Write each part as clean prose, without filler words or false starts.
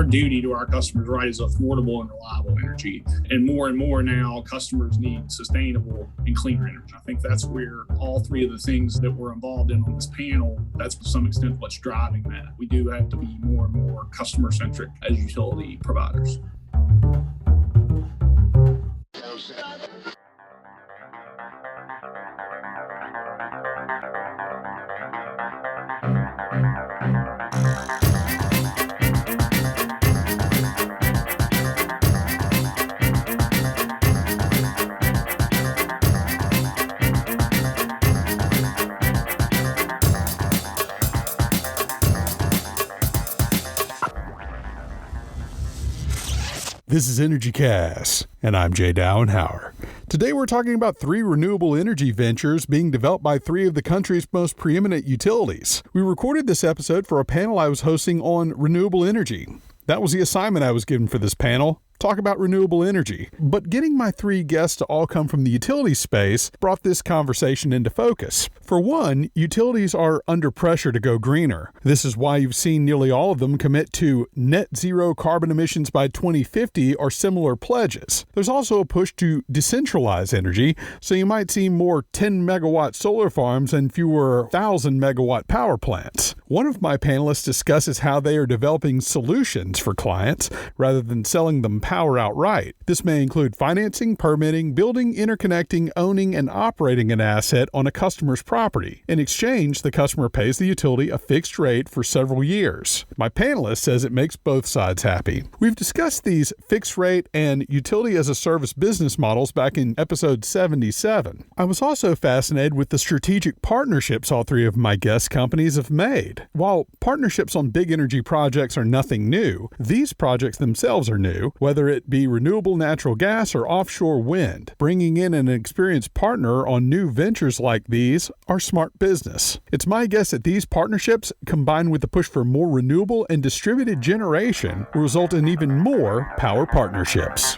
our duty to our customers, right, is affordable and reliable energy. And more now, customers need sustainable and cleaner energy. I think that's where all three of the things that we're involved in on this panel, that's to some extent what's driving that. We do have to be more and more customer-centric as utility providers. This is Energy Cast, and I'm Jay Dowenhauer. Today we're talking about 3 renewable energy ventures being developed by 3 of the country's most preeminent utilities. We recorded this episode for a panel I was hosting on renewable energy. That was the assignment I was given for this panel. Talk about renewable energy. But getting my 3 guests to all come from the utility space brought this conversation into focus. For one, utilities are under pressure to go greener. This is why you've seen nearly all of them commit to net zero carbon emissions by 2050 or similar pledges. There's also a push to decentralize energy, so you might see more 10 megawatt solar farms and fewer 1,000 megawatt power plants. One of my panelists discusses how they are developing solutions for clients rather than selling them power outright. This may include financing, permitting, building, interconnecting, owning, and operating an asset on a customer's property. In exchange, the customer pays the utility a fixed rate for several years. My panelist says it makes both sides happy. We've discussed these fixed rate and utility as a service business models back in episode 77. I was also fascinated with the strategic partnerships all 3 of my guest companies have made. While partnerships on big energy projects are nothing new, these projects themselves are new, whether it be renewable natural gas or offshore wind. Bringing in an experienced partner on new ventures like these are smart business. It's my guess that these partnerships, combined with the push for more renewable and distributed generation, will result in even more power partnerships.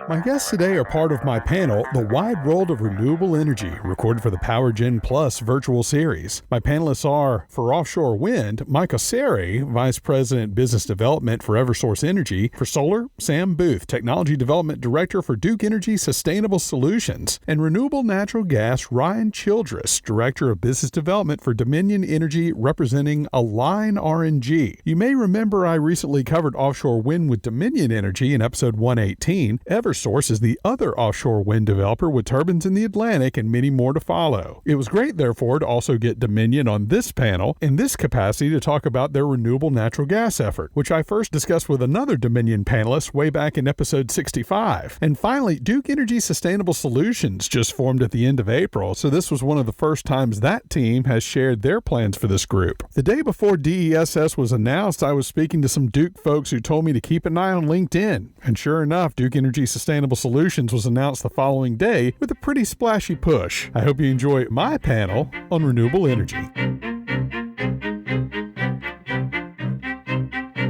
My guests today are part of my panel, The Wide World of Renewable Energy, recorded for the PowerGen Plus virtual series. My panelists are, for offshore wind, Mike Osseri, Vice President Business Development for Eversource Energy. For solar, Sam Booth, Technology Development Director for Duke Energy Sustainable Solutions. And renewable natural gas, Ryan Childress, Director of Business Development for Dominion Energy, representing Align RNG. You may remember I recently covered offshore wind with Dominion Energy in episode 118. Eversource is the other offshore wind developer with turbines in the Atlantic and many more to follow. It was great, therefore, to also get Dominion on this panel in this capacity to talk about their renewable natural gas effort, which I first discussed with another Dominion panelist way back in episode 65. And finally, Duke Energy Sustainable Solutions just formed at the end of April, so this was one of the first times that team has shared their plans for this group. The day before DESS was announced, I was speaking to some Duke folks who told me to keep an eye on LinkedIn. And sure enough, Duke Energy Sustainable Solutions was announced the following day with a pretty splashy push. I hope you enjoy my panel on renewable energy.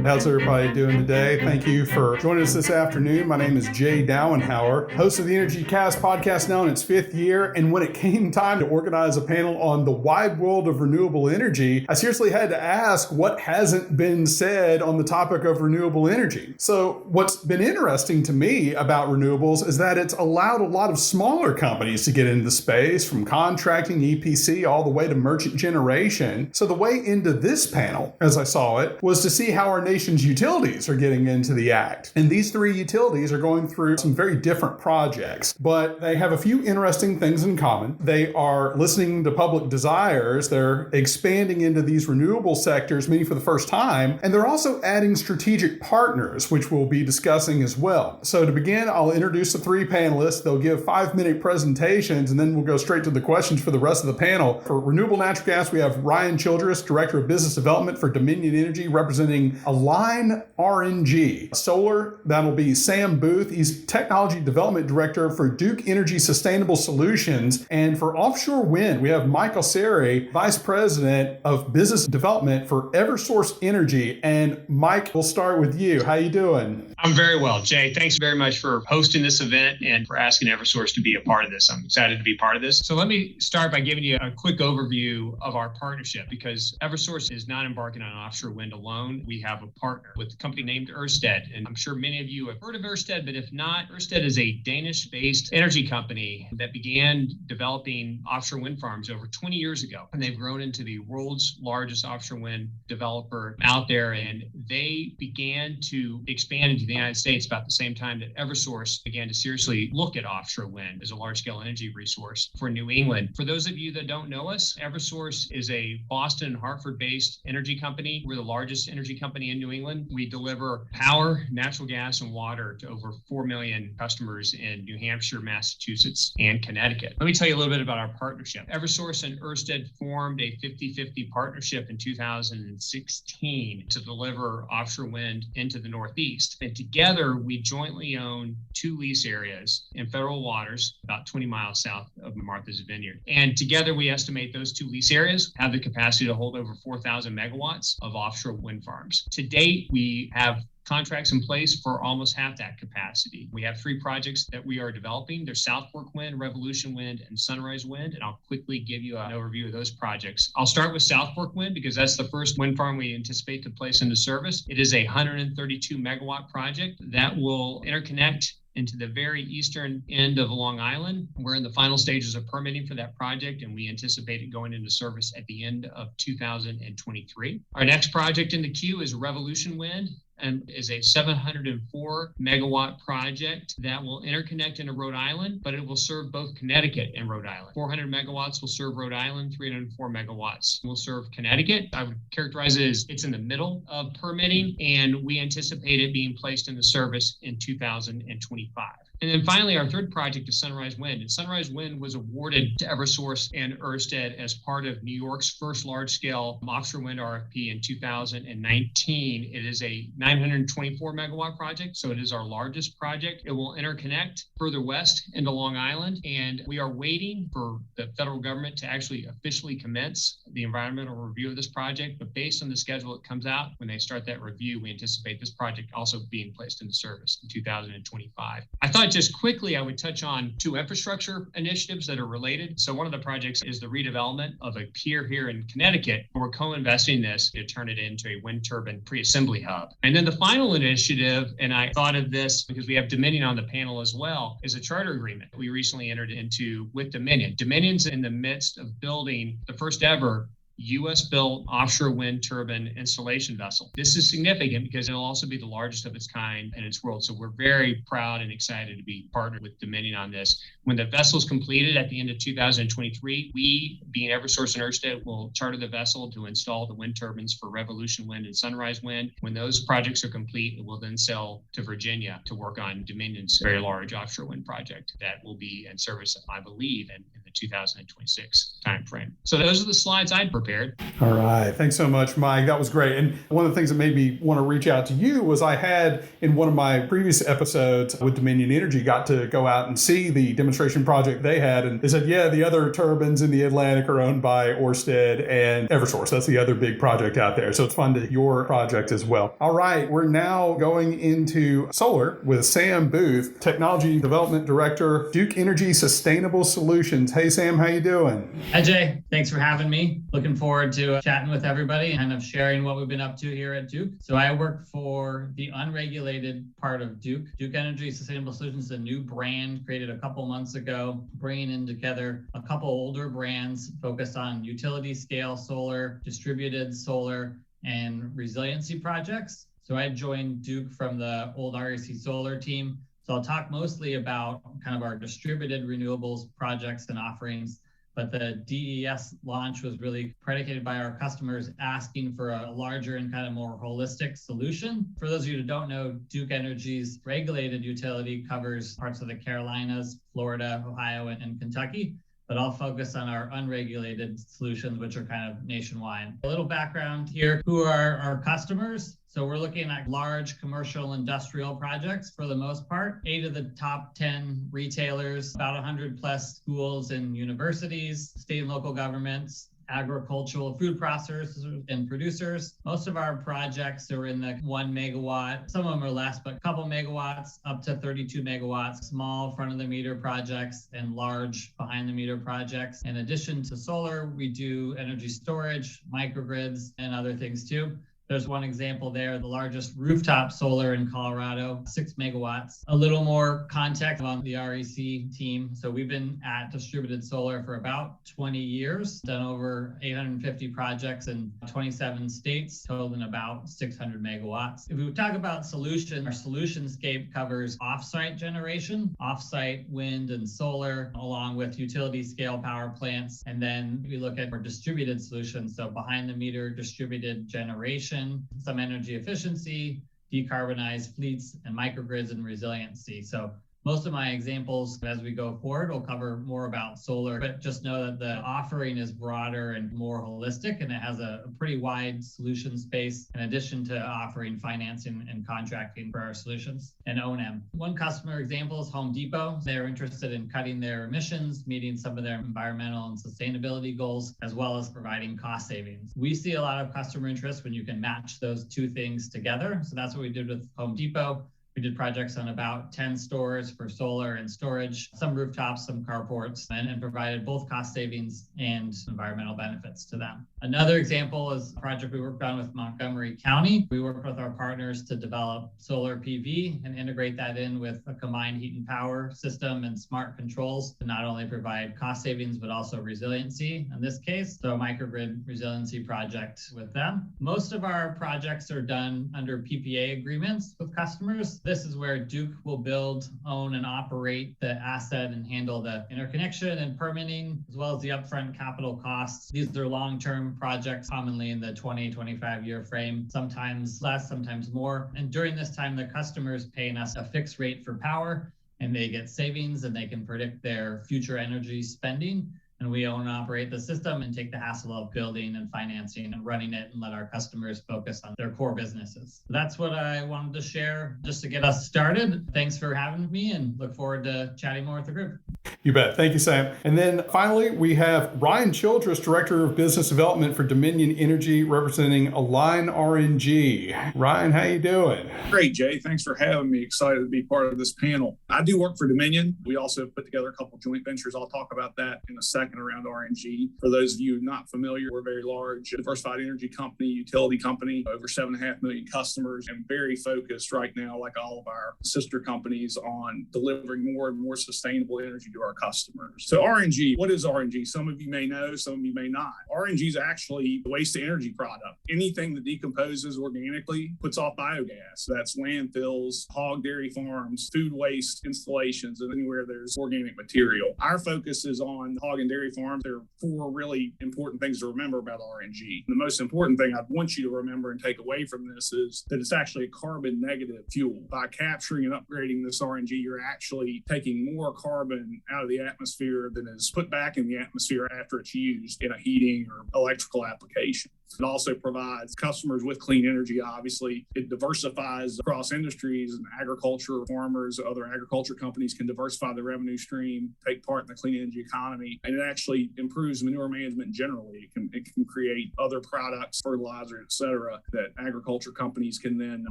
How's everybody doing today? Thank you for joining us this afternoon. My name is Jay Dowenhauer, host of the Energy Cast podcast now in its 5th year. And when it came time to organize a panel on the wide world of renewable energy, I seriously had to ask what hasn't been said on the topic of renewable energy. So what's been interesting to me about renewables is that it's allowed a lot of smaller companies to get into the space, from contracting, EPC, all the way to merchant generation. So the way into this panel, as I saw it, was to see how our nation's utilities are getting into the act. And these 3 utilities are going through some very different projects, but they have a few interesting things in common. They are listening to public desires. They're expanding into these renewable sectors, many for the first time, and they're also adding strategic partners, which we'll be discussing as well. So to begin, I'll introduce the 3 panelists. They'll give 5-minute presentations, and then we'll go straight to the questions for the rest of the panel. For renewable natural gas, we have Ryan Childress, Director of Business Development for Dominion Energy, representing Line RNG Solar. That'll be Sam Booth. He's Technology Development Director for Duke Energy Sustainable Solutions. And for offshore wind, we have Michael Seri, Vice President of Business Development for Eversource Energy. And Mike, we'll start with you. How you doing? I'm very well, Jay. Thanks very much for hosting this event and for asking Eversource to be a part of this. I'm excited to be part of this. So let me start by giving you a quick overview of our partnership, because Eversource is not embarking on offshore wind alone. We have a partner with a company named Ørsted. And I'm sure many of you have heard of Ørsted, but if not, Ørsted is a Danish-based energy company that began developing offshore wind farms over 20 years ago. And they've grown into the world's largest offshore wind developer out there. And they began to expand into the United States about the same time that Eversource began to seriously look at offshore wind as a large-scale energy resource for New England. For those of you that don't know us, Eversource is a Boston and Hartford-based energy company. We're the largest energy company in New England. We deliver power, natural gas, and water to over 4 million customers in New Hampshire, Massachusetts, and Connecticut. Let me tell you a little bit about our partnership. Eversource and Ørsted formed a 50-50 partnership in 2016 to deliver offshore wind into the Northeast. And together, we jointly own 2 lease areas in federal waters, about 20 miles south of Martha's Vineyard. And together, we estimate those 2 lease areas have the capacity to hold over 4,000 megawatts of offshore wind farms. To date, we have contracts in place for almost half that capacity. We have 3 projects that we are developing. They're South Fork Wind, Revolution Wind, and Sunrise Wind. And I'll quickly give you an overview of those projects. I'll start with South Fork Wind because that's the first wind farm we anticipate to place into service. It is a 132 megawatt project that will interconnect into the very eastern end of Long Island. We're in the final stages of permitting for that project, and we anticipate it going into service at the end of 2023. Our next project in the queue is Revolution Wind, and is a 704 megawatt project that will interconnect into Rhode Island, but it will serve both Connecticut and Rhode Island. 400 megawatts will serve Rhode Island, 304 megawatts will serve Connecticut. I would characterize it as it's in the middle of permitting, and we anticipate it being placed into service in 2025. And then finally, our third project is Sunrise Wind. And Sunrise Wind was awarded to Eversource and Ørsted as part of New York's first large-scale offshore wind RFP in 2019. It is a 924 megawatt project, so it is our largest project. It will interconnect further west into Long Island, and we are waiting for the federal government to actually officially commence the environmental review of this project. But based on the schedule that comes out, when they start that review, we anticipate this project also being placed into service in 2025. I thought just quickly I would touch on 2 infrastructure initiatives that are related. So one of the projects is the redevelopment of a pier here in Connecticut. We're co-investing this to turn it into a wind turbine pre-assembly hub. And then the final initiative, and I thought of this because we have Dominion on the panel as well, is a charter agreement we recently entered into with Dominion. Dominion's in the midst of building the first ever U.S.-built offshore wind turbine installation vessel. This is significant because it'll also be the largest of its kind in its world. So we're very proud and excited to be partnered with Dominion on this. When the vessel is completed at the end of 2023, we, being Eversource and Ørsted, will charter the vessel to install the wind turbines for Revolution Wind and Sunrise Wind. When those projects are complete, it will then sell to Virginia to work on Dominion's very large offshore wind project that will be in service, I believe, in the 2026 timeframe. So those are the slides I'd prepared. All right. Thanks so much, Mike. That was great. And one of the things that made me want to reach out to you was I had in one of my previous episodes with Dominion Energy got to go out and see the demonstration project they had. And they said, yeah, the other turbines in the Atlantic are owned by Ørsted and Eversource. That's the other big project out there. So it's fun to your project as well. All right. We're now going into solar with Sam Booth, Technology Development Director, Duke Energy Sustainable Solutions. Hey, Sam, how you doing? Hi, Jay. Thanks for having me. Looking forward to chatting with everybody and kind of sharing what we've been up to here at Duke. So I work for the unregulated part of Duke. Duke Energy Sustainable Solutions is a new brand created a couple months ago, bringing in together a couple older brands focused on utility scale solar, distributed solar, and resiliency projects. So I joined Duke from the old REC Solar team. So I'll talk mostly about kind of our distributed renewables projects and offerings. But the DES launch was really predicated by our customers asking for a larger and kind of more holistic solution. For those of you who don't know, Duke Energy's regulated utility covers parts of the Carolinas, Florida, Ohio, and Kentucky. but I'll focus on our unregulated solutions, which are kind of nationwide. A little background here. Who are our customers? So we're looking at large commercial industrial projects for the most part. 8 of the top 10 retailers, about 100 plus schools and universities, state and local governments, agricultural food processors and producers. Most of our projects are in the 1 megawatt. Some of them are less, but a couple megawatts up to 32 megawatts, small front of the meter projects and large behind the meter projects. In addition to solar, we do energy storage, microgrids, and other things too. There's one example there, the largest rooftop solar in Colorado, 6 megawatts. A little more context on the REC team. So we've been at distributed solar for about 20 years, done over 850 projects in 27 states, totaling about 600 megawatts. If we talk about solutions, our solutionscape covers off-site generation, off-site wind and solar, along with utility scale power plants. And then we look at our distributed solutions, so behind the meter distributed generation, some energy efficiency, decarbonized fleets, and microgrids and resiliency. So most of my examples as we go forward will cover more about solar, but just know that the offering is broader and more holistic, and it has a pretty wide solution space in addition to offering financing and contracting for our solutions and O&M. One customer example is Home Depot. They're interested in cutting their emissions, meeting some of their environmental and sustainability goals, as well as providing cost savings. We see a lot of customer interest when you can match those two things together. So that's what we did with Home Depot. We did projects on about 10 stores for solar and storage, some rooftops, some carports, and provided both cost savings and environmental benefits to them. Another example is a project we worked on with Montgomery County. We worked with our partners to develop solar PV and integrate that in with a combined heat and power system and smart controls to not only provide cost savings, but also resiliency in this case. So a microgrid resiliency project with them. Most of our projects are done under PPA agreements with customers. This is where Duke will build, own, and operate the asset and handle the interconnection and permitting, as well as the upfront capital costs. These are long-term projects, commonly in the 20-25 year frame, sometimes less, sometimes more. And during this time, the customer is paying us a fixed rate for power, and they get savings, and they can predict their future energy spending. And we own and operate the system and take the hassle of building and financing and running it and let our customers focus on their core businesses. So that's what I wanted to share just to get us started. Thanks for having me, and look forward to chatting more with the group. You bet. Thank you, Sam. And then finally, we have Ryan Childress, Director of Business Development for Dominion Energy, representing Align RNG. Ryan, how you doing? Great, Jay. Thanks for having me. Excited to be part of this panel. I do work for Dominion. We also put together a couple of joint ventures. I'll talk about that in a second around RNG. For those of you not familiar, we're a very large diversified energy company, utility company, over 7.5 million customers, and very focused right now, like all of our sister companies, on delivering more and more sustainable energy to our customers. So RNG, what is RNG? Some of you may know, some of you may not. RNG is actually a waste to energy product. Anything that decomposes organically puts off biogas. That's landfills, hog dairy farms, food waste installations, and anywhere there's organic material. Our focus is on hog and dairy farms. There are 4 really important things to remember about RNG. The most important thing I'd want you to remember and take away from this is that it's actually a carbon negative fuel. By capturing and upgrading this RNG, you're actually taking more carbon out of the atmosphere than is put back in the atmosphere after it's used in a heating or electrical application. It also provides customers with clean energy. Obviously, it diversifies across industries, and agriculture, farmers, other agriculture companies can diversify their revenue stream, take part in the clean energy economy, and it actually improves manure management generally. It can create other products, fertilizer, et cetera, that agriculture companies can then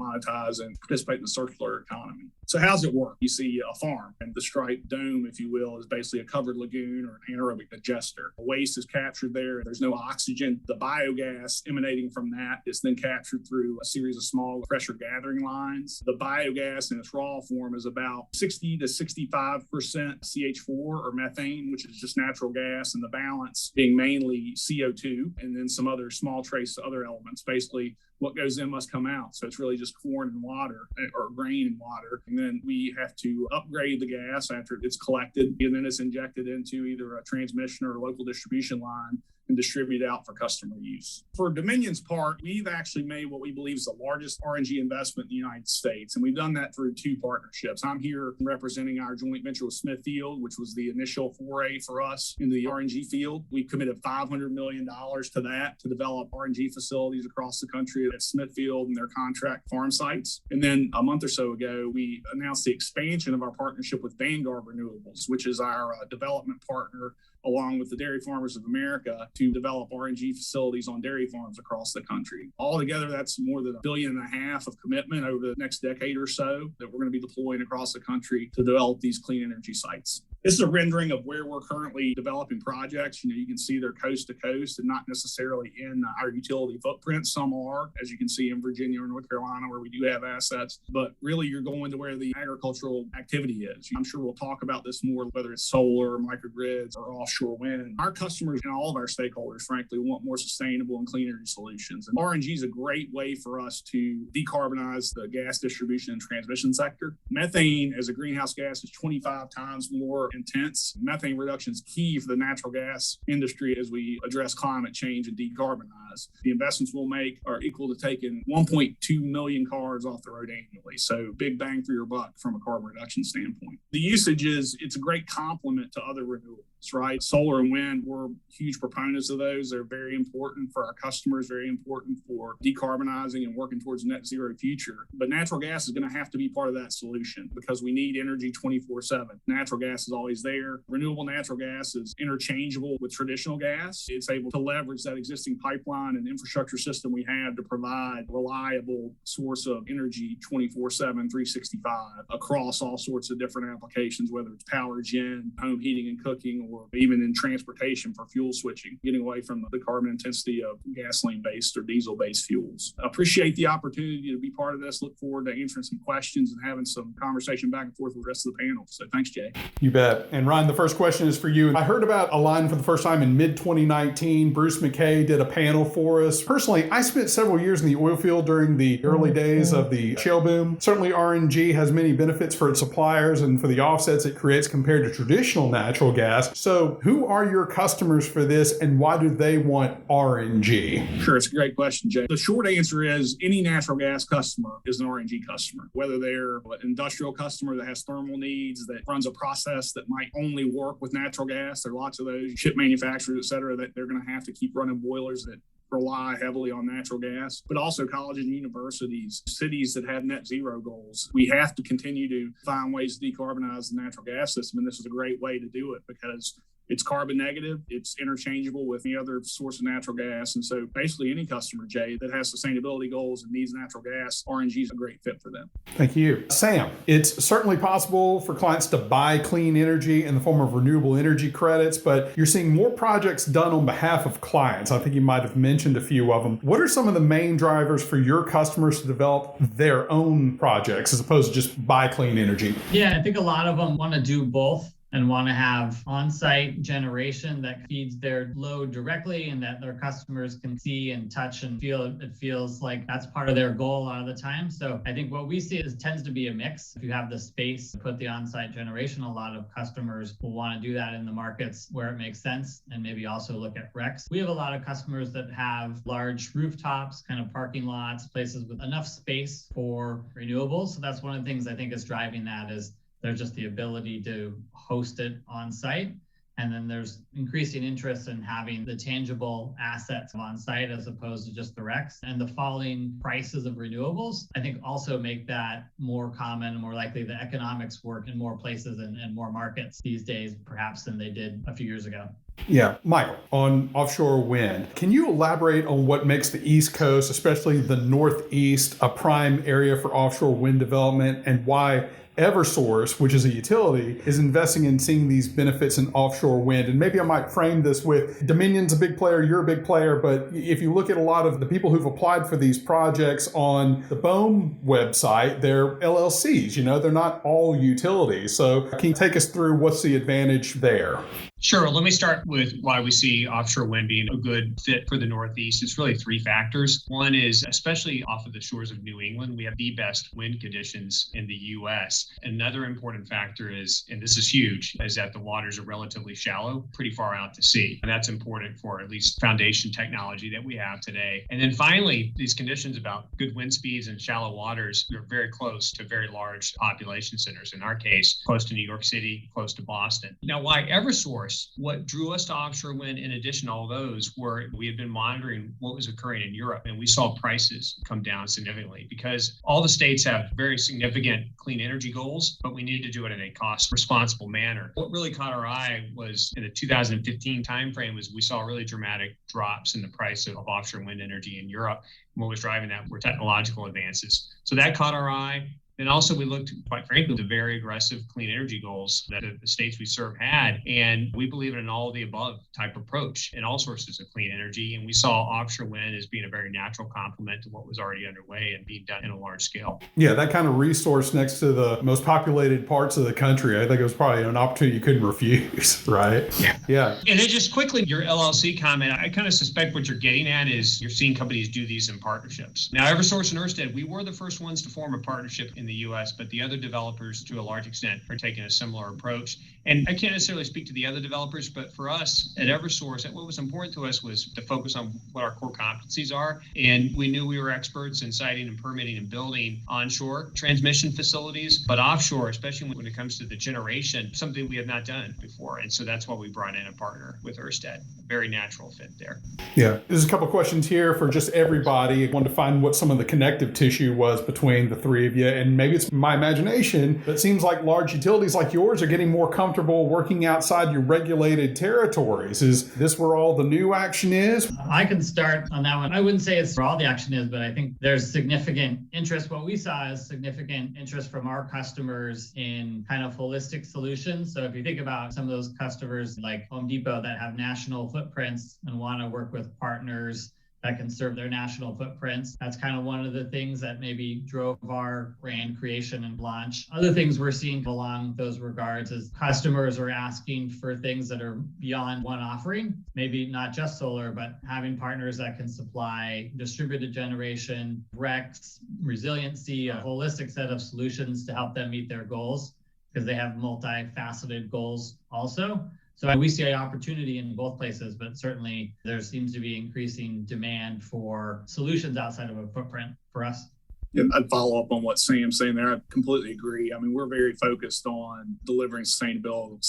monetize and participate in the circular economy. So how's it work? You see a farm, and the striped dome, if you will, is basically a covered lagoon or an anaerobic digester. The waste is captured there. There's no oxygen. The biogas emanating from that is then captured through a series of small pressure gathering lines. The biogas in its raw form is about 60 to 65% CH4 or methane, which is just natural gas, and the balance being mainly CO2 and then some other small trace other elements. Basically, what goes in must come out. So it's really just corn and water, or grain and water. And then we have to upgrade the gas after it's collected, and then it's injected into either a transmission or a local distribution line and distribute out for customer use. For Dominion's part, we've actually made what we believe is the largest RNG investment in the United States, and we've done that through two partnerships. I'm here representing our joint venture with Smithfield, which was the initial foray for us in the RNG field. We committed $500 million to that to develop RNG facilities across the country at Smithfield and their contract farm sites. And then a month or so ago, we announced the expansion of our partnership with Vanguard Renewables, which is our development partner along with the Dairy Farmers of America to develop RNG facilities on dairy farms across the country. Altogether, that's more than $1.5 billion of commitment over the next decade or so that we're going to be deploying across the country to develop these clean energy sites. This is a rendering of where we're currently developing projects. You can see they're coast to coast and not necessarily in our utility footprint. Some are, as you can see in Virginia or North Carolina, where we do have assets. But really, you're going to where the agricultural activity is. I'm sure we'll talk about this more, whether it's solar, microgrids, or offshore wind. Our customers and all of our stakeholders, frankly, want more sustainable and clean energy solutions. And RNG is a great way for us to decarbonize the gas distribution and transmission sector. Methane as a greenhouse gas is 25 times more intense. Methane reduction is key for the natural gas industry as we address climate change and decarbonize. The investments we'll make are equal to taking 1.2 million cars off the road annually. So big bang for your buck from a carbon reduction standpoint. The usage it's a great complement to other renewables, right? Solar and wind, we're huge proponents of those. They're very important for our customers, very important for decarbonizing and working towards a net zero future. But natural gas is going to have to be part of that solution because we need energy 24/7. Natural gas is always there. Renewable natural gas is interchangeable with traditional gas. It's able to leverage that existing pipeline and infrastructure system we have to provide reliable source of energy 24/7, 365 across all sorts of different applications, whether it's PowerGen, home heating and cooking, or even in transportation for fuel switching, getting away from the carbon intensity of gasoline-based or diesel-based fuels. I appreciate the opportunity to be part of this. Look forward to answering some questions and having some conversation back and forth with the rest of the panel. So thanks, Jay. You bet. And Ryan, the first question is for you. I heard about Align for the first time in mid-2019. Bruce McKay did a panel for us. Personally, I spent several years in the oil field during the early days of the shale boom. Certainly, RNG has many benefits for its suppliers and for the offsets it creates compared to traditional natural gas. So who are your customers for this and why do they want RNG? Sure, it's a great question, Jay. The short answer is any natural gas customer is an RNG customer, whether they're an industrial customer that has thermal needs, that runs a process that might only work with natural gas. There are lots of those chip manufacturers, et cetera, that they're going to have to keep running boilers that rely heavily on natural gas, but also colleges and universities, cities that have net zero goals. We have to continue to find ways to decarbonize the natural gas system, and this is a great way to do it because it's carbon negative, it's interchangeable with any other source of natural gas. And so basically any customer, Jay, that has sustainability goals and needs natural gas, RNG is a great fit for them. Thank you. Sam, it's certainly possible for clients to buy clean energy in the form of renewable energy credits, but you're seeing more projects done on behalf of clients. I think you might have mentioned a few of them. What are some of the main drivers for your customers to develop their own projects as opposed to just buy clean energy? Yeah, I think a lot of them want to do both and want to have on-site generation that feeds their load directly and that their customers can see and touch and feel. It feels like that's part of their goal a lot of the time. So I think what we see is tends to be a mix. If you have the space to put the on-site generation, a lot of customers will want to do that in the markets where it makes sense and maybe also look at RECs. We have a lot of customers that have large rooftops, kind of parking lots, places with enough space for renewables. So that's one of the things I think is driving that is there's just the ability to host it on site. And then there's increasing interest in having the tangible assets on site as opposed to just the RECs. And the falling prices of renewables, I think also make that more common, more likely the economics work in more places and more markets these days, perhaps than they did a few years ago. Yeah, Michael, on offshore wind, can you elaborate on what makes the East Coast, especially the Northeast, a prime area for offshore wind development and why Eversource, which is a utility, is investing in seeing these benefits in offshore wind? And maybe I might frame this with Dominion's a big player, you're a big player, but if you look at a lot of the people who've applied for these projects on the BOEM website, they're LLCs, they're not all utilities. So can you take us through what's the advantage there? Sure. Let me start with why we see offshore wind being a good fit for the Northeast. It's really three factors. One is, especially off of the shores of New England, we have the best wind conditions in the U.S. Another important factor is, and this is huge, is that the waters are relatively shallow, pretty far out to sea. And that's important for at least foundation technology that we have today. And then finally, these conditions about good wind speeds and shallow waters are very close to very large population centers. In our case, close to New York City, close to Boston. Now, why EverSource? What drew us to offshore wind, in addition to all those, were we had been monitoring what was occurring in Europe, and we saw prices come down significantly because all the states have very significant clean energy goals, but we needed to do it in a cost-responsible manner. What really caught our eye was in the 2015 timeframe was we saw really dramatic drops in the price of offshore wind energy in Europe. And what was driving that were technological advances. So that caught our eye. And also we looked, quite frankly, at the very aggressive clean energy goals that the states we serve had. And we believe in an all of the above type approach in all sources of clean energy. And we saw offshore wind as being a very natural complement to what was already underway and being done in a large scale. Yeah, that kind of resource next to the most populated parts of the country, I think it was probably an opportunity you couldn't refuse, right? Yeah. And then just quickly, your LLC comment, I kind of suspect what you're getting at is you're seeing companies do these in partnerships. Now, EverSource and Ørsted, we were the first ones to form a partnership in the U.S., but the other developers, to a large extent, are taking a similar approach. And I can't necessarily speak to the other developers, but for us at EverSource, what was important to us was to focus on what our core competencies are. And we knew we were experts in siting and permitting and building onshore transmission facilities, but offshore, especially when it comes to the generation, something we have not done before. And so that's why we brought in a partner with Ørsted. A very natural fit there. Yeah. There's a couple of questions here for just everybody. I wanted to find what some of the connective tissue was between the three of you. And maybe it's my imagination, but it seems like large utilities like yours are getting more comfortable working outside your regulated territories. Is this where all the new action is? I can start on that one. I wouldn't say it's where all the action is, but I think there's significant interest. What we saw is significant interest from our customers in kind of holistic solutions. So if you think about some of those customers like Home Depot that have national footprints and want to work with partners that can serve their national footprints. That's kind of one of the things that maybe drove our brand creation and launch. Other things we're seeing along those regards is customers are asking for things that are beyond one offering, maybe not just solar, but having partners that can supply distributed generation, RECs, resiliency, a holistic set of solutions to help them meet their goals because they have multifaceted goals also. So we see an opportunity in both places, but certainly there seems to be increasing demand for solutions outside of a footprint for us. And I'd follow up on what Sam's saying there. I completely agree. I mean, we're very focused on delivering sustainable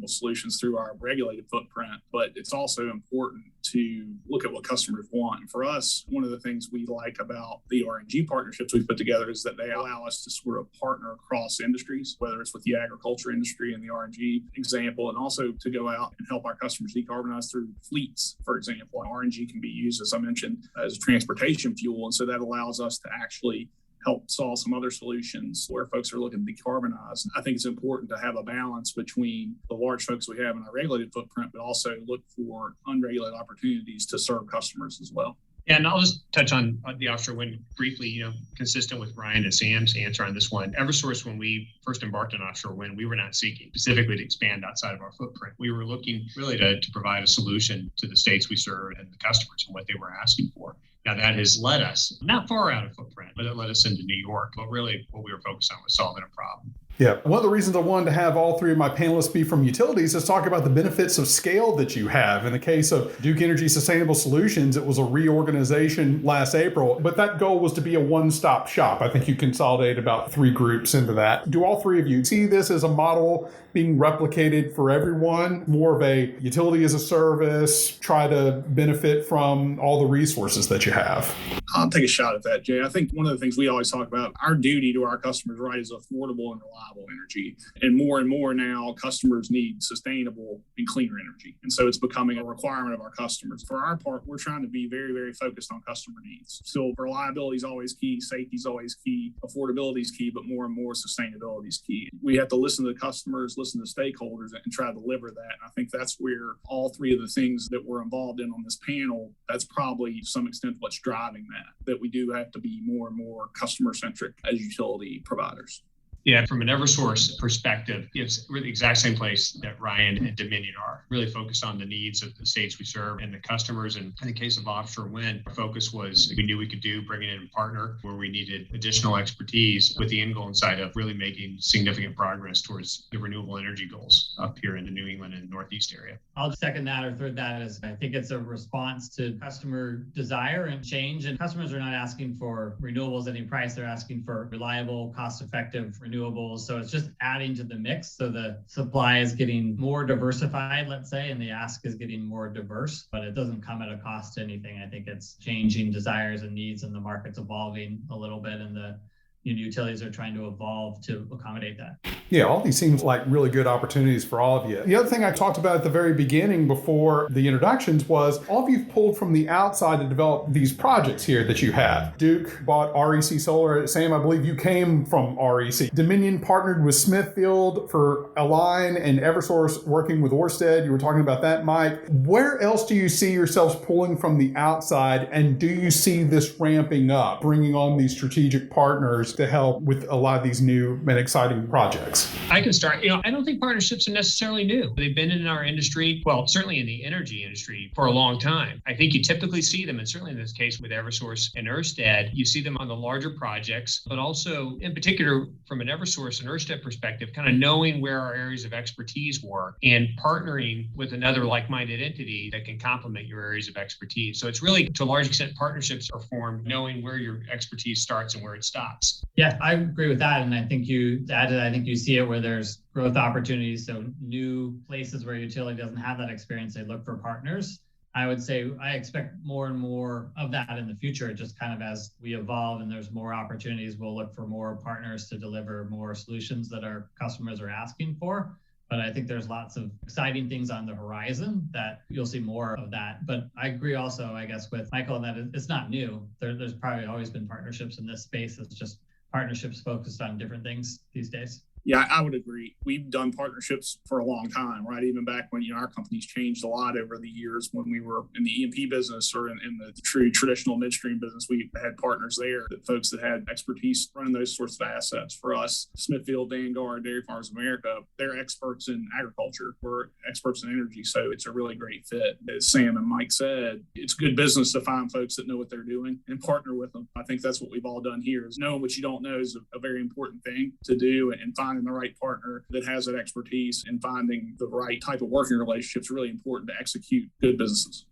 solutions through our regulated footprint, but it's also important to look at what customers want. And for us, one of the things we like about the RNG partnerships we've put together is that they allow us to sort of partner across industries, whether it's with the agriculture industry and the RNG example, and also to go out and help our customers decarbonize through fleets, for example. RNG can be used, as I mentioned, as a transportation fuel. And so that allows us to actually help solve some other solutions where folks are looking to decarbonize. I think it's important to have a balance between the large folks we have in our regulated footprint, but also look for unregulated opportunities to serve customers as well. And I'll just touch on the offshore wind briefly, consistent with Ryan and Sam's answer on this one. EverSource, when we first embarked on offshore wind, we were not seeking specifically to expand outside of our footprint. We were looking really to provide a solution to the states we serve and the customers and what they were asking for. Now that has led us not far out of footprint, but it led us into New York. But really what we were focused on was solving a problem. Yeah. One of the reasons I wanted to have all three of my panelists be from utilities is talk about the benefits of scale that you have. In the case of Duke Energy Sustainable Solutions, it was a reorganization last April, but that goal was to be a one-stop shop. I think you consolidated about 3 groups into that. Do all 3 of you see this as a model being replicated for everyone? More of a utility as a service, try to benefit from all the resources that you have? I'll take a shot at that, Jay. I think one of the things we always talk about, our duty to our customers, right, is affordable and reliable energy. And more now, customers need sustainable and cleaner energy. And so it's becoming a requirement of our customers. For our part, we're trying to be very, very focused on customer needs. So reliability is always key, safety is always key, affordability is key, but more and more sustainability is key. We have to listen to the customers, listen to stakeholders, and try to deliver that. And I think that's where all 3 of the things that we're involved in on this panel, that's probably to some extent what's driving that we do have to be more and more customer centric as utility providers. Yeah, from an EverSource perspective, it's really the exact same place that Ryan and Dominion are, really focused on the needs of the states we serve and the customers. And in the case of offshore wind, our focus was we knew we could do bringing in a partner where we needed additional expertise with the end goal inside of really making significant progress towards the renewable energy goals up here in the New England and Northeast area. I'll second that or third that as I think it's a response to customer desire and change. And customers are not asking for renewables at any price. They're asking for reliable, cost-effective renewables. So it's just adding to the mix. So the supply is getting more diversified, let's say, and the ask is getting more diverse, but it doesn't come at a cost to anything. I think it's changing desires and needs, and the market's evolving a little bit, and the utilities are trying to evolve to accommodate that. Yeah, all these seems like really good opportunities for all of you. The other thing I talked about at the very beginning before the introductions was all of you pulled from the outside to develop these projects here that you have. Duke bought REC Solar. Sam, I believe you came from REC. Dominion partnered with Smithfield for Align, and EverSource working with Ørsted. You were talking about that, Mike. Where else do you see yourselves pulling from the outside, and do you see this ramping up, bringing on these strategic partners to help with a lot of these new and exciting projects? I can start. I don't think partnerships are necessarily new. They've been in our industry, well, certainly in the energy industry for a long time. I think you typically see them, and certainly in this case with EverSource and Ørsted, you see them on the larger projects, but also in particular from an EverSource and Ørsted perspective, kind of knowing where our areas of expertise were and partnering with another like-minded entity that can complement your areas of expertise. So it's really, to a large extent, partnerships are formed knowing where your expertise starts and where it stops. Yeah, I agree with that. And I think you added, I think you see it where there's growth opportunities. So new places where utility doesn't have that experience, they look for partners. I would say I expect more and more of that in the future. Just kind of as we evolve and there's more opportunities, we'll look for more partners to deliver more solutions that our customers are asking for. But I think there's lots of exciting things on the horizon that you'll see more of that. But I agree also, I guess, with Michael in that it's not new. There's probably always been partnerships in this space. It's just partnerships focused on different things these days. Yeah, I would agree. We've done partnerships for a long time, right? Even back when, our company's changed a lot over the years when we were in the E&P business or in the true traditional midstream business. We had partners there, folks that had expertise running those sorts of assets. For us, Smithfield, Vanguard, Dairy Farmers of America, they're experts in agriculture. We're experts in energy. So it's a really great fit. As Sam and Mike said, it's good business to find folks that know what they're doing and partner with them. I think that's what we've all done here. Is knowing what you don't know is a very important thing to do, and finding the right partner that has that expertise and finding the right type of working relationship is really important to execute good businesses.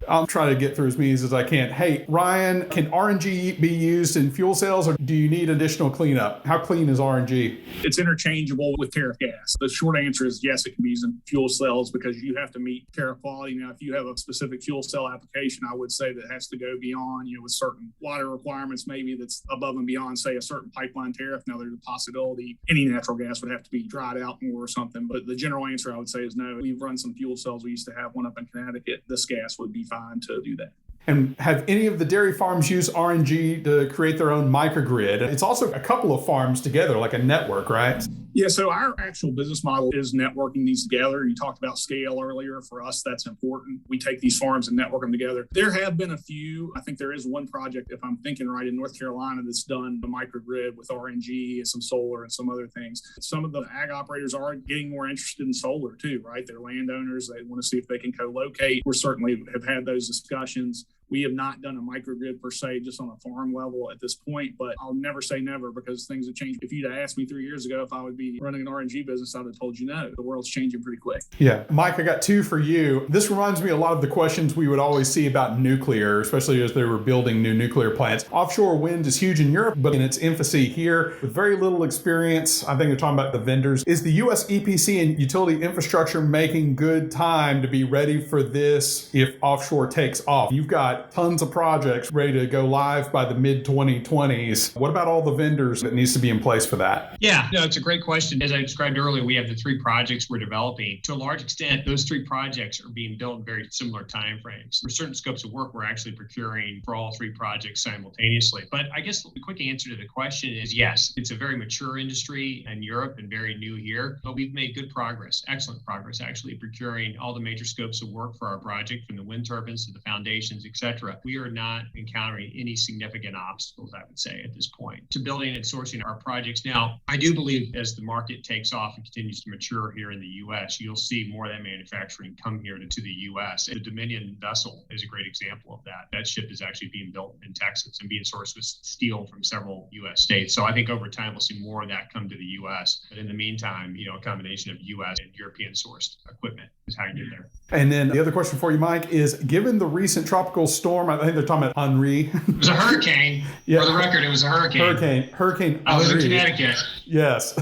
I'll try to get through as many as I can. Hey, Ryan, can RNG be used in fuel cells, or do you need additional cleanup? How clean is RNG? It's interchangeable with tariff gas. The short answer is yes, it can be used in fuel cells because you have to meet tariff quality. Now, if you have a specific fuel cell application, I would say that has to go beyond, with certain water requirements, maybe that's above and beyond, say, a certain pipeline tariff. Now, there's a possibility any natural gas would have to be dried out more or something. But the general answer I would say is no. We've run some fuel cells. We used to have one up in Connecticut. This gas would be fine to do that. And have any of the dairy farms used RNG to create their own microgrid? It's also a couple of farms together, like a network, right? Yeah, so our actual business model is networking these together. You talked about scale earlier. For us, that's important. We take these farms and network them together. There have been a few. I think there is one project, if I'm thinking right, in North Carolina that's done a microgrid with RNG and some solar and some other things. Some of the ag operators are getting more interested in solar too, right? They're landowners. They want to see if they can co-locate. We certainly have had those discussions. We have not done a microgrid per se, just on a farm level at this point, but I'll never say never because things have changed. If you'd asked me 3 years ago if I would be running an RNG business, I'd have told you no. The world's changing pretty quick. Yeah. Mike, I got two for you. This reminds me a lot of the questions we would always see about nuclear, especially as they were building new nuclear plants. Offshore wind is huge in Europe, but in its infancy here, with very little experience, I think they're talking about the vendors. Is the U.S. EPC and utility infrastructure making good time to be ready for this if offshore takes off? You've got tons of projects ready to go live by the mid-2020s. What about all the vendors that needs to be in place for that? Yeah, no, it's a great question. As I described earlier, we have the 3 projects we're developing. To a large extent, those 3 projects are being built in very similar timeframes. For certain scopes of work, we're actually procuring for all 3 projects simultaneously. But I guess the quick answer to the question is yes, it's a very mature industry in Europe and very new here, but we've made good progress, excellent progress, actually procuring all the major scopes of work for our project, from the wind turbines to the foundations, et cetera. cetera, we are not encountering any significant obstacles, I would say, at this point to building and sourcing our projects. Now, I do believe as the market takes off and continues to mature here in the U.S., you'll see more of that manufacturing come here to the U.S. The Dominion vessel is a great example of that. That ship is actually being built in Texas and being sourced with steel from several U.S. states. So I think over time, we'll see more of that come to the U.S. But in the meantime, a combination of U.S. and European sourced equipment is how you get there. And then the other question for you, Mike, is given the recent tropical storm, I think they're talking about Henri. It was a hurricane. Yeah. For the record, it was a hurricane. Hurricane I was in Henri. Connecticut. Yes.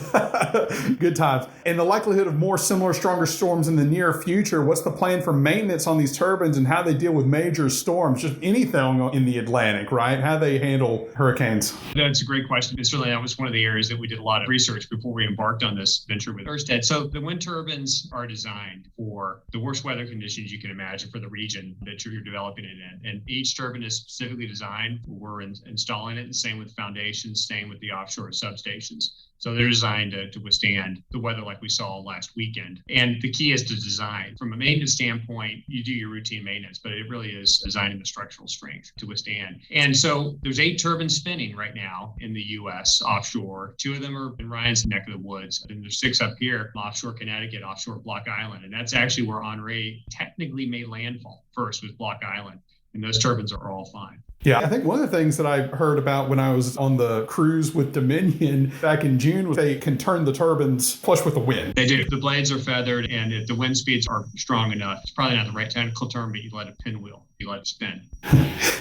Good times. And the likelihood of more similar, stronger storms in the near future, what's the plan for maintenance on these turbines and how they deal with major storms? Just anything in the Atlantic, right? How they handle hurricanes? That's a great question. And certainly that was one of the areas that we did a lot of research before we embarked on this venture with Ørsted. So the wind turbines are designed for the worst weather conditions you can imagine for the region that you're developing it in. And each turbine is specifically designed. We're installing it, and same with foundations, same with the offshore substations. So they're designed to withstand the weather like we saw last weekend. And the key is to design. From a maintenance standpoint, you do your routine maintenance, but it really is designing the structural strength to withstand. And so there's 8 turbines spinning right now in the U.S. offshore. 2 of them are in Ryan's neck of the woods. And there's 6 up here, offshore Connecticut, offshore Block Island. And that's actually where Henri technically made landfall first, was Block Island. And those turbines are all fine. Yeah, I think one of the things that I heard about when I was on the cruise with Dominion back in June was they can turn the turbines flush with the wind. They do. The blades are feathered, and if the wind speeds are strong enough, it's probably not the right technical term, but you let it pinwheel. You let it spin.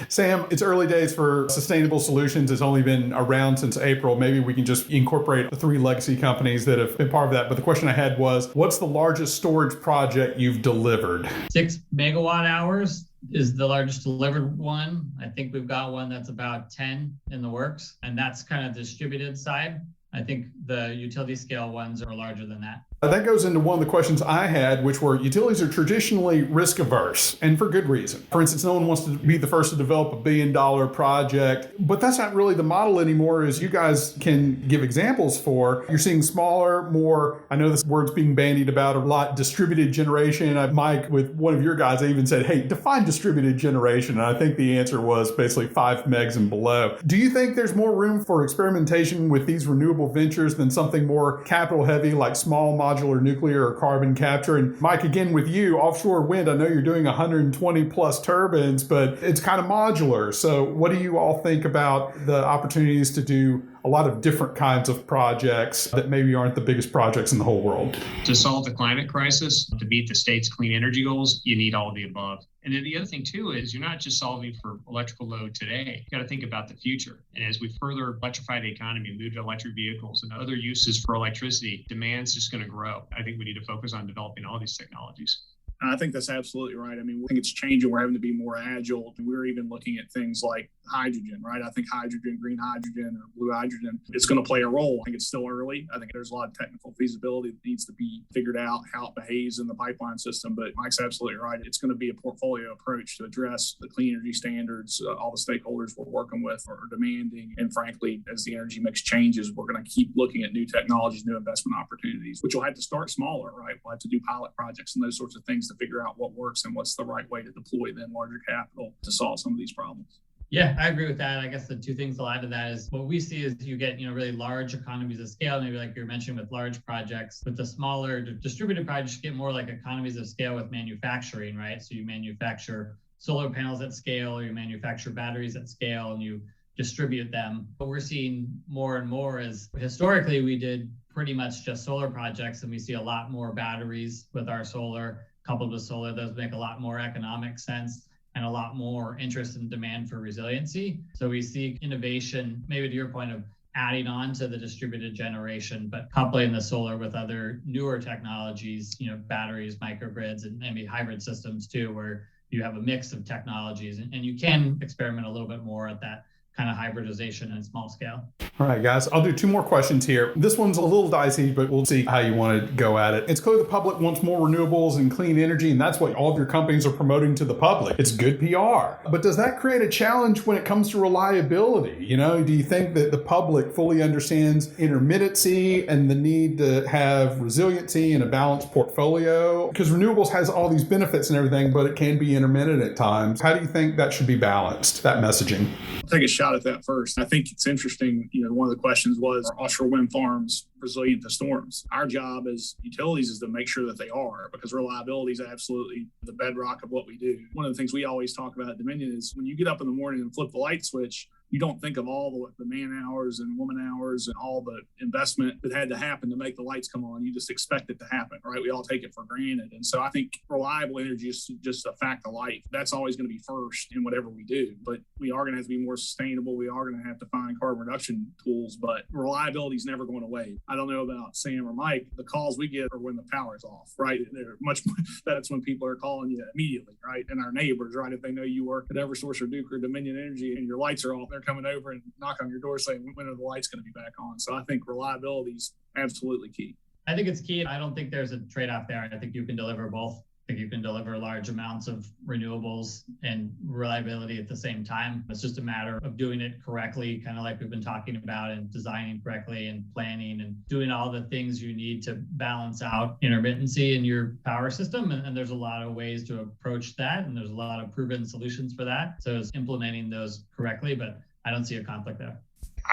Sam, it's early days for Sustainable Solutions. It's only been around since April. Maybe we can just incorporate the 3 legacy companies that have been part of that. But the question I had was, what's the largest storage project you've delivered? 6 megawatt hours is the largest delivered one. I think we've got one that's about 10 in the works, and that's kind of distributed side. I think the utility scale ones are larger than that. That goes into one of the questions I had, which were utilities are traditionally risk averse, and for good reason. For instance, no one wants to be the first to develop $1 billion project, but that's not really the model anymore, as you guys can give examples for. You're seeing smaller, more, I know this word's being bandied about a lot, distributed generation. Mike, with one of your guys, I even said, hey, define distributed generation. And I think the answer was basically 5 megs and below. Do you think there's more room for experimentation with these renewable ventures than something more capital heavy like small modular nuclear or carbon capture? And Mike, again with you, offshore wind, I know you're doing 120 plus turbines, but it's kind of modular. So what do you all think about the opportunities to do a lot of different kinds of projects that maybe aren't the biggest projects in the whole world? To solve the climate crisis, to meet the state's clean energy goals, you need all of the above. And then the other thing too is you're not just solving for electrical load today. You got to think about the future. And as we further electrify the economy and move to electric vehicles and other uses for electricity, demand's just going to grow. I think we need to focus on developing all these technologies. I think that's absolutely right. I mean, I think it's changing. We're having to be more agile. We're even looking at things like hydrogen, right? I think hydrogen, green hydrogen or blue hydrogen, it's going to play a role. I think it's still early. I think there's a lot of technical feasibility that needs to be figured out, how it behaves in the pipeline system. But Mike's absolutely right. It's going to be a portfolio approach to address the clean energy standards all the stakeholders we're working with are demanding. And frankly, as the energy mix changes, we're going to keep looking at new technologies, new investment opportunities, which will have to start smaller, right? We'll have to do pilot projects and those sorts of things to figure out what works and what's the right way to deploy then larger capital to solve some of these problems. Yeah, I agree with that. I guess the 2 things I'll add to that is what we see is you get, really large economies of scale, maybe like you're mentioning with large projects. With the smaller distributed projects, you get more like economies of scale with manufacturing, right? So you manufacture solar panels at scale, or you manufacture batteries at scale, and you distribute them. What we're seeing more and more is historically we did pretty much just solar projects, and we see a lot more batteries with our solar. Coupled with solar, those make a lot more economic sense and a lot more interest and demand for resiliency. So we see innovation, maybe to your point of adding on to the distributed generation, but coupling the solar with other newer technologies, batteries, microgrids, and maybe hybrid systems too, where you have a mix of technologies and you can experiment a little bit more at that kind of hybridization and small scale. All right, guys, I'll do two more questions here. This one's a little dicey, but we'll see how you want to go at it. It's clear the public wants more renewables and clean energy, and that's what all of your companies are promoting to the public. It's good PR. But does that create a challenge when it comes to reliability? Do you think that the public fully understands intermittency and the need to have resiliency and a balanced portfolio? Because renewables has all these benefits and everything, but it can be intermittent at times. How do you think that should be balanced, that messaging? I'll take a shot at that first. I think it's interesting. One of the questions was, are offshore wind farms resilient to storms? Our job as utilities is to make sure that they are, because reliability is absolutely the bedrock of what we do. One of the things we always talk about at Dominion is when you get up in the morning and flip the light switch, you don't think of all the man hours and woman hours and all the investment that had to happen to make the lights come on. You just expect it to happen, right? We all take it for granted. And so I think reliable energy is just a fact of life. That's always going to be first in whatever we do. But we are going to have to be more sustainable. We are going to have to find carbon reduction tools, but reliability is never going away. I don't know about Sam or Mike. The calls we get are when the power is off, right? They're much more, that's when people are calling you immediately, right? And our neighbors, right? If they know you work at Eversource or Duke or Dominion Energy and your lights are off, they're coming over and knock on your door saying, when are the lights going to be back on? So I think reliability is absolutely key. I think it's key. I don't think there's a trade-off there. I think you can deliver both. I think you can deliver large amounts of renewables and reliability at the same time. It's just a matter of doing it correctly, kind of like we've been talking about, and designing correctly and planning and doing all the things you need to balance out intermittency in your power system. And there's a lot of ways to approach that. And there's a lot of proven solutions for that. So it's implementing those correctly, but I don't see a conflict there.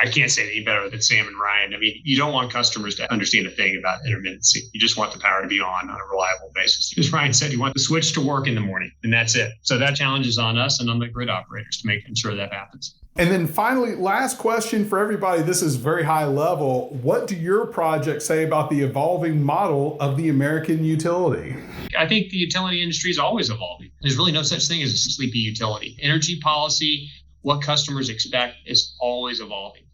I can't say any better than Sam and Ryan. I mean, you don't want customers to understand a thing about intermittency. You just want the power to be on a reliable basis. As Ryan said, you want the switch to work in the morning, and that's it. So that challenge is on us and on the grid operators to make sure that happens. And then finally, last question for everybody. This is very high level. What do your projects say about the evolving model of the American utility? I think the utility industry is always evolving. There's really no such thing as a sleepy utility. Energy policy, what customers expect, is always evolving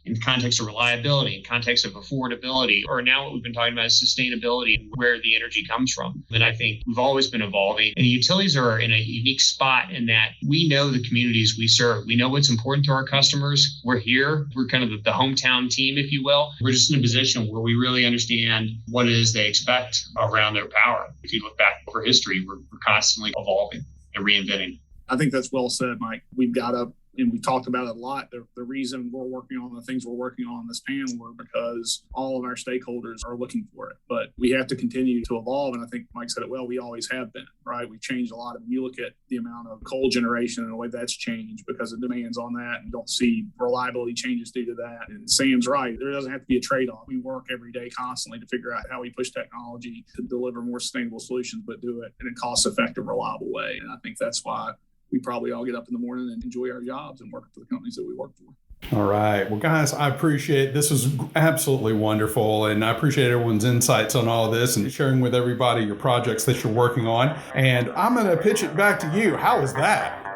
in the context of reliability, in context of affordability, or now what we've been talking about is sustainability and where the energy comes from. And I think we've always been evolving. And the utilities are in a unique spot in that we know the communities we serve. We know what's important to our customers. We're here. We're kind of the hometown team, if you will. We're just in a position where we really understand what it is they expect around their power. If you look back over history, we're constantly evolving and reinventing. I think that's well said, Mike. We've got to, and we talked about it a lot. The reason we're working on the things we're working on this panel are because all of our stakeholders are looking for it. But we have to continue to evolve. And I think Mike said it well, we always have been, right? We've changed a lot. When you look at the amount of coal generation and the way that's changed because of demands on that, and you don't see reliability changes due to that. And Sam's right. There doesn't have to be a trade-off. We work every day constantly to figure out how we push technology to deliver more sustainable solutions, but do it in a cost-effective, reliable way. And I think that's why we probably all get up in the morning and enjoy our jobs and work for the companies that we work for. All right. Well, guys, I appreciate this was absolutely wonderful. And I appreciate everyone's insights on all this and sharing with everybody your projects that you're working on. And I'm going to pitch it back to you. How was that?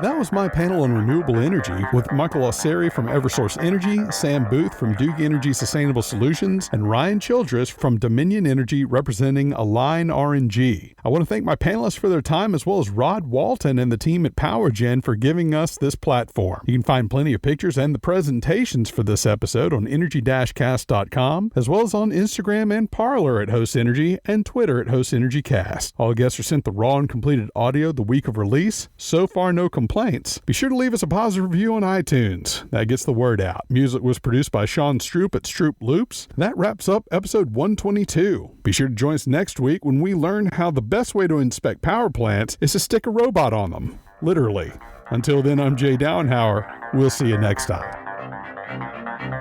That was my panel on renewable energy with Michael Osseri from Eversource Energy, Sam Booth from Duke Energy Sustainable Solutions, and Ryan Childress from Dominion Energy representing Align RNG. I want to thank my panelists for their time, as well as Rod Walton and the team at PowerGen for giving us this platform. You can find plenty of pictures and the presentations for this episode on energy-cast.com, as well as on Instagram and Parler at Host Energy and Twitter at Host Energy Cast. All guests are sent the raw and completed audio the week of release. So far, no complaints. Be sure to leave us a positive review on iTunes. That gets the word out. Music was produced by Sean Stroop at Stroop Loops. That wraps up episode 122. Be sure to join us next week when we learn how the best way to inspect power plants is to stick a robot on them. Literally. Until then, I'm Jay Downhauer. We'll see you next time.